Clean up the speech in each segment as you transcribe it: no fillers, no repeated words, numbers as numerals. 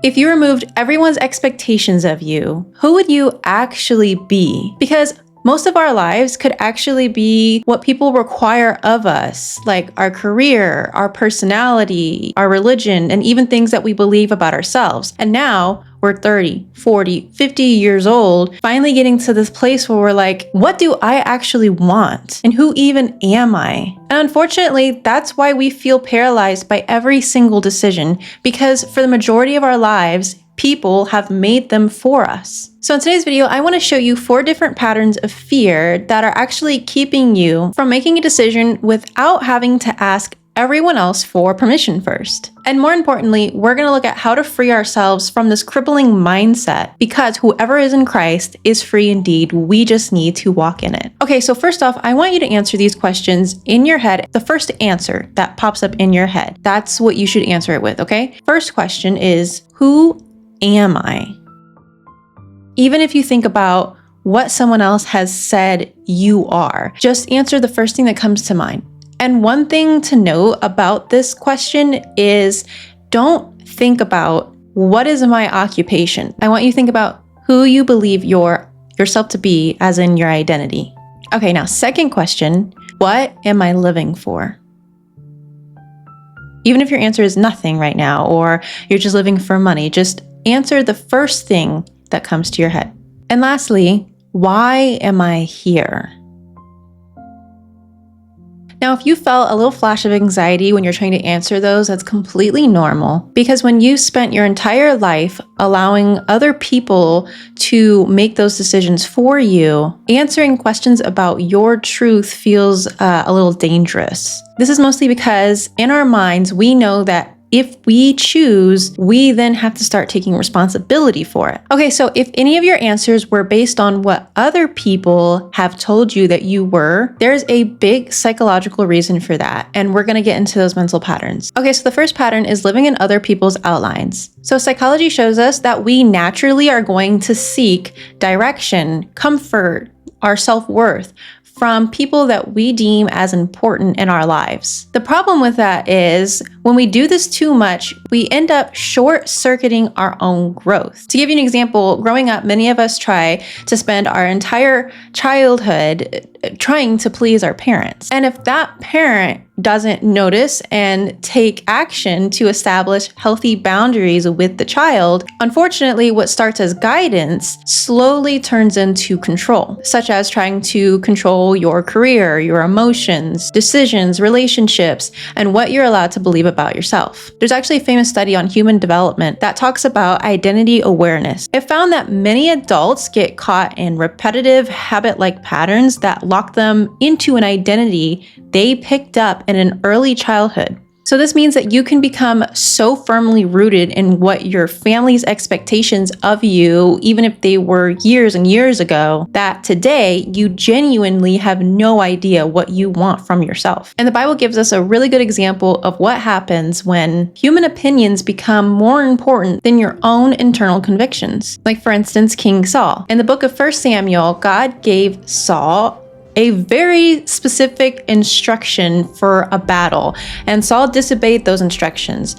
If you removed everyone's expectations of you, who would you actually be? Because most of our lives could actually be what people require of us, like our career, our personality, our religion, and even things that we believe about ourselves. And now we're 30, 40, 50 years old, finally getting to this place where we're like, what do I actually want? And who even am I? And unfortunately, that's why we feel paralyzed by every single decision, because for the majority of our lives, people have made them for us. So in today's video, I want to show you 4 different patterns of fear that are actually keeping you from making a decision without having to ask everyone else for permission first. And more importantly, we're going to look at how to free ourselves from this crippling mindset, because whoever is in Christ is free indeed. We just need to walk in it. Okay, so first off, I want you to answer these questions in your head. The first answer that pops up in your head, that's what you should answer it with, okay? First question is, who am I? Even if you think about what someone else has said you are, just answer the first thing that comes to mind. And one thing to note about this question is, don't think about what is my occupation. I want you to think about who you believe yourself to be, as in your identity. Okay, now second question, what am I living for? Even if your answer is nothing right now, or you're just living for money, just answer the first thing that comes to your head. And lastly, why am I here? Now, if you felt a little flash of anxiety when you're trying to answer those, that's completely normal, because when you spent your entire life allowing other people to make those decisions for you, answering questions about your truth feels a little dangerous. This is mostly because in our minds, we know that if we choose, we then have to start taking responsibility for it. Okay, so if any of your answers were based on what other people have told you that you were, there's a big psychological reason for that. And we're gonna get into those mental patterns. Okay, so the first pattern is living in other people's outlines. So psychology shows us that we naturally are going to seek direction, comfort, our self-worth from people that we deem as important in our lives. The problem with that is when we do this too much, we end up short-circuiting our own growth. To give you an example, growing up, many of us try to spend our entire childhood trying to please our parents. And if that parent doesn't notice and take action to establish healthy boundaries with the child, unfortunately, what starts as guidance slowly turns into control, such as trying to control your career, your emotions, decisions, relationships, and what you're allowed to believe about yourself. There's actually a famous study on human development that talks about identity awareness. It found that many adults get caught in repetitive habit-like patterns that lock them into an identity they picked up in an early childhood. So this means that you can become so firmly rooted in what your family's expectations of you, even if they were years and years ago, that today you genuinely have no idea what you want from yourself. And the Bible gives us a really good example of what happens when human opinions become more important than your own internal convictions. Like for instance, King Saul. In the book of 1 Samuel, God gave Saul a very specific instruction for a battle, and Saul disobeyed those instructions.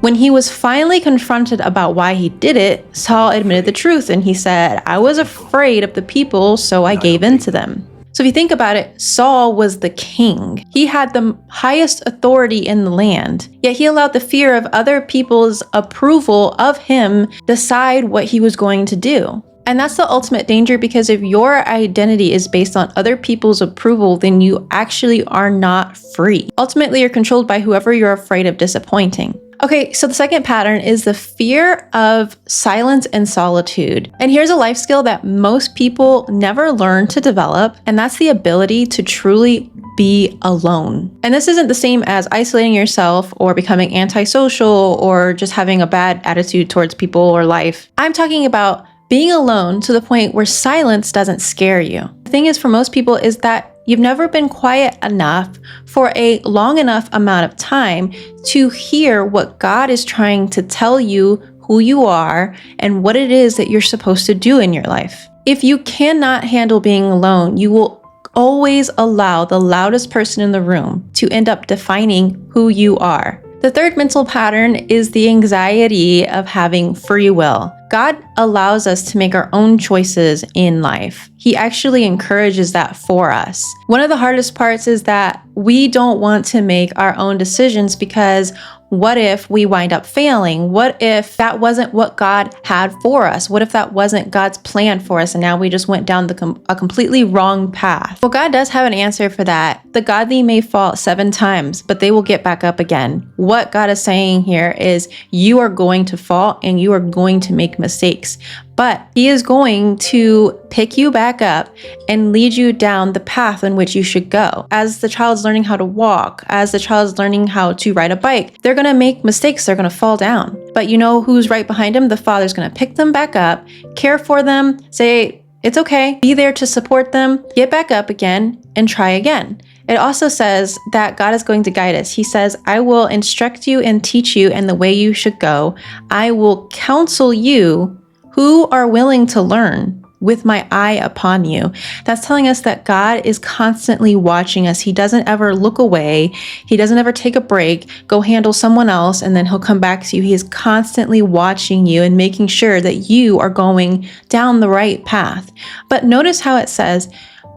When he was finally confronted about why he did it, Saul admitted the truth, and he said, "I was afraid of the people, so I gave in to them." So if you think about it, Saul was the king. He had the highest authority in the land, yet he allowed the fear of other people's approval of him decide what he was going to do. And that's the ultimate danger, because if your identity is based on other people's approval, then you actually are not free. Ultimately, you're controlled by whoever you're afraid of disappointing. Okay, so the second pattern is the fear of silence and solitude. And here's a life skill that most people never learn to develop, and that's the ability to truly be alone. And this isn't the same as isolating yourself or becoming antisocial or just having a bad attitude towards people or life. I'm talking about being alone to the point where silence doesn't scare you. The thing is, for most people, is that you've never been quiet enough for a long enough amount of time to hear what God is trying to tell you, who you are, and what it is that you're supposed to do in your life. If you cannot handle being alone, you will always allow the loudest person in the room to end up defining who you are. The third mental pattern is the anxiety of having free will. God allows us to make our own choices in life. He actually encourages that for us. One of the hardest parts is that we don't want to make our own decisions because what if we wind up failing? What if that wasn't what God had for us? What if that wasn't God's plan for us and now we just went down a completely wrong path? Well, God does have an answer for that. The godly may fall 7 times, but they will get back up again. What God is saying here is you are going to fall and you are going to make mistakes, but He is going to pick you back up and lead you down the path in which you should go. As the child's learning how to walk, as the child's learning how to ride a bike, they're going to make mistakes. They're going to fall down. But you know who's right behind them? The Father's going to pick them back up, care for them, say, it's okay, be there to support them, get back up again, and try again. It also says that God is going to guide us. He says, I will instruct you and teach you in the way you should go. I will counsel you who are willing to learn with my eye upon you. That's telling us that God is constantly watching us. He doesn't ever look away. He doesn't ever take a break, go handle someone else, and then He'll come back to you. He is constantly watching you and making sure that you are going down the right path. But notice how it says,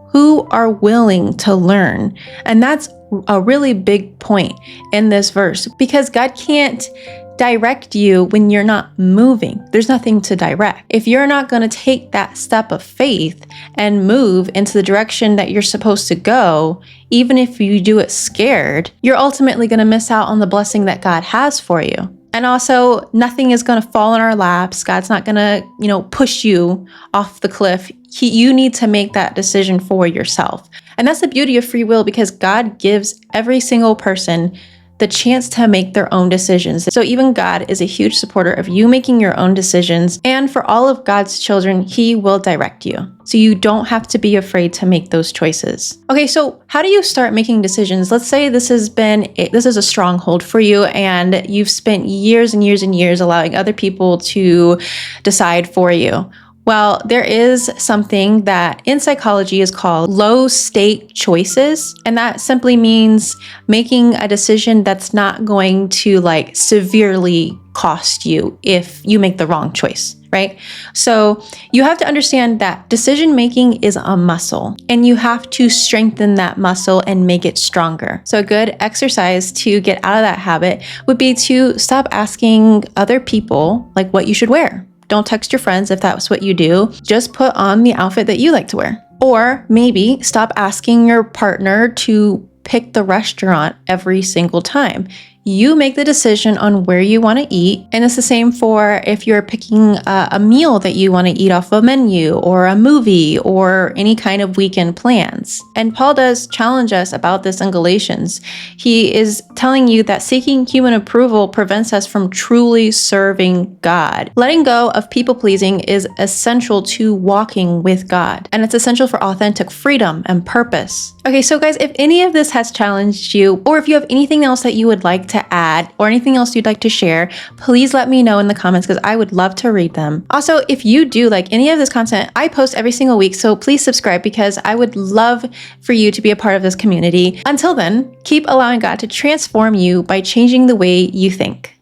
who are willing to learn. And that's a really big point in this verse because God can't direct you when you're not moving. There's nothing to direct. If you're not going to take that step of faith and move into the direction that you're supposed to go, even if you do it scared, you're ultimately going to miss out on the blessing that God has for you. And also, nothing is going to fall in our laps. God's not going to, push you off the cliff. You need to make that decision for yourself. And that's the beauty of free will because God gives every single person the chance to make their own decisions. So even God is a huge supporter of you making your own decisions. And for all of God's children, He will direct you. So you don't have to be afraid to make those choices. Okay, so how do you start making decisions? Let's say this is a stronghold for you and you've spent years and years and years allowing other people to decide for you. Well, there is something that in psychology is called low stake choices. And that simply means making a decision that's not going to severely cost you if you make the wrong choice, right? So you have to understand that decision making is a muscle and you have to strengthen that muscle and make it stronger. So a good exercise to get out of that habit would be to stop asking other people what you should wear. Don't text your friends if that's what you do. Just put on the outfit that you like to wear. Or maybe stop asking your partner to pick the restaurant every single time. You make the decision on where you want to eat. And it's the same for if you're picking a meal that you want to eat off a menu or a movie or any kind of weekend plans. And Paul does challenge us about this in Galatians. He is telling you that seeking human approval prevents us from truly serving God. Letting go of people pleasing is essential to walking with God. And it's essential for authentic freedom and purpose. Okay, so guys, if any of this has challenged you, or if you have anything else that you would like to add or anything else you'd like to share, please let me know in the comments because I would love to read them. Also, if you do like any of this content, I post every single week, so please subscribe because I would love for you to be a part of this community. Until then, keep allowing God to transform you by changing the way you think.